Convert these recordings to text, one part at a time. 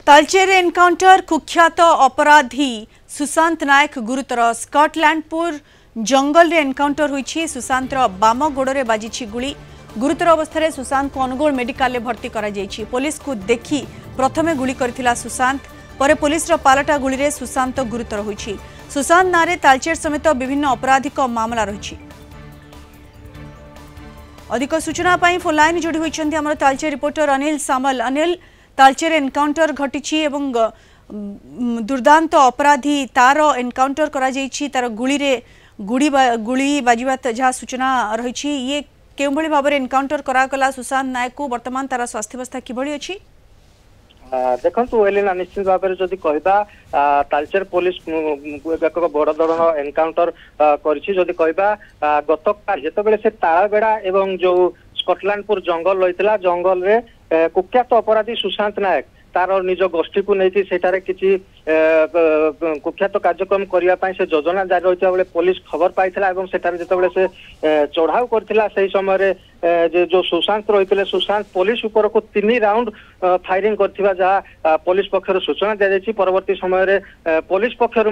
Talcher encounter कुख्यात अपराधी सुशांत नायक गुरुतर स्कॉटलैंडपुर जंगल रे एनकाउंटर होईछि। सुशांत बाम गोड़े बाजी गुली। गुरुतर अवस्था सुशांत को अनुगुल मेडिकल में भर्ती करा जायछि। पुलिस को देखि प्रथमे गुली करथिला सुशांत, परे पुलिस पालटा गुली रे सुशांत गुरुतर होईछि। सुशांत नारे तालचेर समेत विभिन्न आपराधिक मामला रही। अधिक सूचना फोन लाइन जोड़ी होइछन्ती हमर तालचेर रिपोर्टर अनिल सामल। अनिल, तालचेर एनकाउंटर घटी एवं दुर्दांत अपराधी तार एनकाउंटर करा जायछि, तार गुली बाजिबा जहाँ सूचना रही। ये केउ भली भाबरे एनकाउंटर करागला सुशांत नायक को, वर्तमान तार स्वास्थ्य अवस्था किभली अछि? देखु एलिना निश्चित भाव में जदि कहबा तालचेर पुलिस एक बड़ धरण एनकाउंटर करी कहबा गतकाल जिते से तालबेड़ा एवं जो स्कॉटलैंडपुर जंगल रही जंगल रे कुख्यात अपराधी सुशांत नायक तार निज गोष्ठी को नहीं सेठारे किसी कुख्यात कार्यक्रम करने से योजना जारी रही बेले पुलिस खबर पाई जिते से चढ़ाऊ करथिला से समय जो सुशांत रही सुशांत पुलिस ऊपर को 3 राउंड फायरिंग करथिबा जहाँ पुलिस पक्षर सूचना दी जायछि। परवर्ती समय पुलिस पक्षर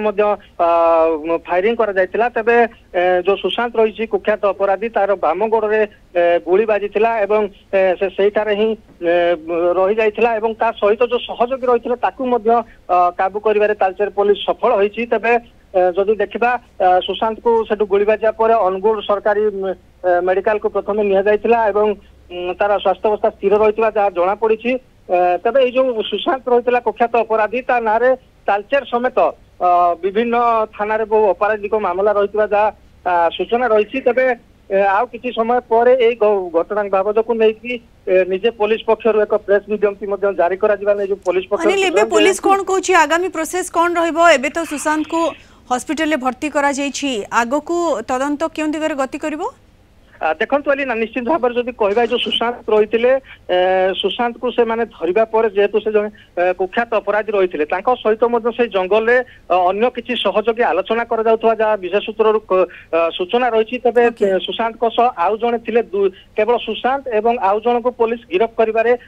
फायरिंग करा जायतिला। तबे जो सुशांत रही कुख्यात अपराधी तार बाम गोड़े गुली बाजिथिला एवं से सेठारे ही रही जायतिला एवं ता सहित जो सहयोगी रही ताकू मध्य काबू करिबारे तालचेर पुलिस सफल होईछि। तबे जदि देखा सुशांत को सेठू गुली बाजिया पर अनुगुल सरकारी मेडिकल को प्रथम निया जायतिला एवं तार स्वास्थ्य अवस्था स्थिर रही जहाँ जना पड़ी। तबे ये जो सुशांत रही कुख्यात अपराधी ता नारे तालचेर समेत विभिन्न थाना बहु अपराधिक मामला रही जहाँ सूचना रही। तबे आउ किसी समय पर घटना बाबद को लेकिन निजे पुलिस पक्षर एक प्रेस विज्ञप्ति जारी करा जो पुलिस पक्ष पुलिस कौन कहूँ आगामी प्रोसेस कौन रहिबो? एबे तो सुशांत को हॉस्पिटल में भर्ती करा जायछि, आगो को तदंत क्यों दिगरे गति करिवो? देखु एलिना निश्चित भाव में जब कहबा जो सुशांत रही सुशांत को से माने धरिबा पर जेहेतु से जने कुख्यात अपराधी रही सहित से जंगल में अन्य किसी सहयोगी आलोचना करा जाउथवा जहाँ विशेष सूत्र सूचना रही। तबे सुशांत को आउ जने थिले केवल सुशांत एवं आउ जन को पुलिस गिरफ्त करिबारे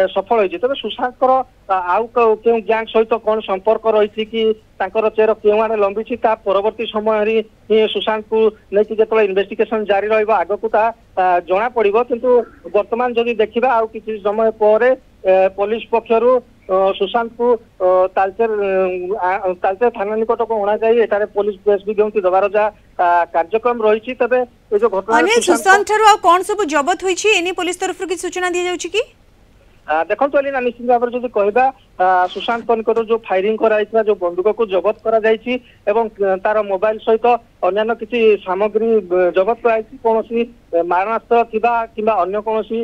सफल होइछि। तबे सुशांत आउ क्यों गैंग सहित कौन संपर्क रही कि तांकर चेर क्यों आड़े लंबी परवर्ती समय सुशांत को लेकिन जो इन्वेस्टिगेशन जारी रहा आग को जना पड़ो। किंतु वर्तमान जदि देखा आउ किसी समय पर पुलिस पक्षर सुशांत को तालचेर थाना निकट को अणा जाए एटारे पुलिस प्रेस विज्ञप्ति दबार जहाँ कार्यक्रम रही। तबे जो घटना सुशांत कौन सब जबत होइछि पुलिस तरफ की सूचना दी जाउछि कि? देखो एलिना निश्चित भाव में जब कहबा सुशांत निकट जो फायरिंग कराइथिबा जो बंदूक को जबत करा जायछि एवं तार मोबाइल सहित अन्य किसी सामग्री जबत कराइछि। कोनोसी मारणास्त्र थिबा किंबा अन्य कोनोसी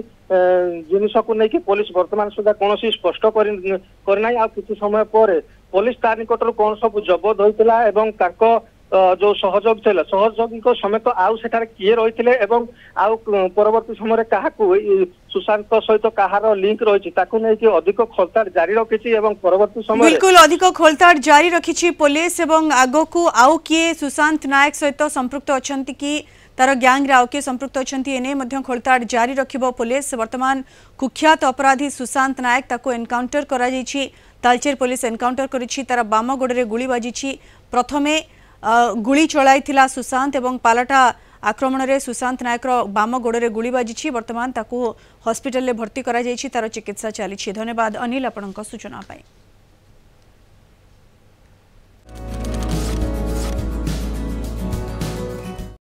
जिनिस को लेकिन पुलिस वर्तमान सुधा कोनोसी स्पष्ट करनाई। आ किसी समय पर पुलिस तार निकट कौन सब जबत होइतिला एवं ताको जो सहयोग थे सहयोगी समेत आउ सेठारे किए रही एवं आउ परवर्ती समय क्या सुशांत सहित कहार लिंक रही अधिक खोलताड़ जारी रखी परवर्ती समय बिल्कुल अधिक खोलताड़ जारी रखी पुलिस एवं आगो को आउ किए सुशांत नायक सहित संपृक्त अच्छा कि तार गैंग रे आउ किए संपृक्त अच्छा एने खोलताड़ जारी रखिबो पुलिस। वर्तमान कुख्यात अपराधी सुशांत नायक ताको एनकाउंटर करा जायछि। तालचेर पुलिस एनकाउंटर करिछि, तार बाम गोड़े गुली बाजिछि। प्रथमे गुली चलाई सुशांत एवं पालटा आक्रमण रे सुशांत नायक बाम गोड़े गुली बाजी। वर्तमान ताकू हॉस्पिटल में भर्ती करा जायछि, तार चिकित्सा चली। धन्यवाद अनिल आपनका सूचना पाई।